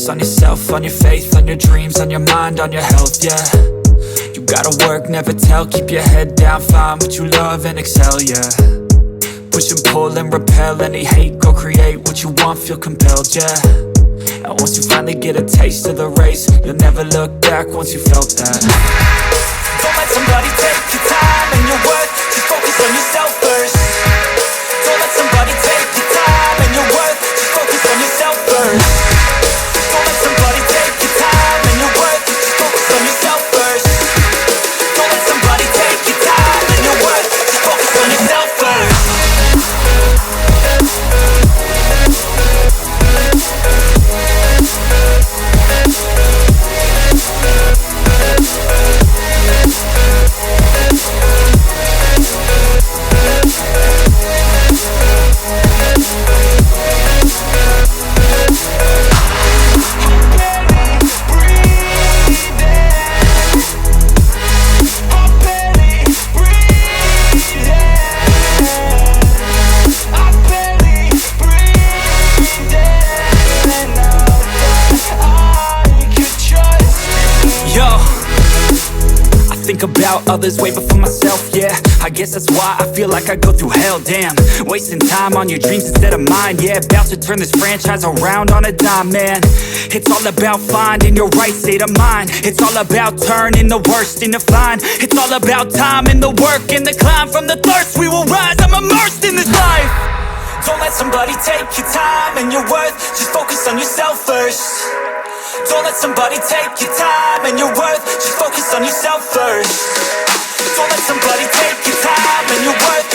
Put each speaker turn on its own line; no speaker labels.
focus on yourself, on your faith, on your dreams, on your mind, on your health, yeah. You gotta work, never tell, keep your head down, find what you love and excel, yeah. Push and pull and repel any hate, go create what you want, feel compelled, yeah. And once you finally get a taste of the race, you'll never look back once you felt that. Don't let somebody take your time and your worth, just focus on yourself first. Don't let somebody take your time and your worth, just focus on yourself first. Don't let somebody take your time and your worth, just focus on yourself first. Don't let somebody take your time and your worth, just focus on yourself first. Think about others way before myself, yeah. I guess that's why I feel like I go through hell, damn. Wasting time on your dreams instead of mine, yeah. About to turn this franchise around on a dime, man. It's all about finding your right state of mind. It's all about turning the worst into fine. It's all about time and the work and the climb. From the thirst we will rise, I'm immersed in this life. Don't let somebody take your time and your worth, just focus on yourself first. Don't let somebody take your time and your worth, just focus on yourself first. Don't let somebody take your time and your worth,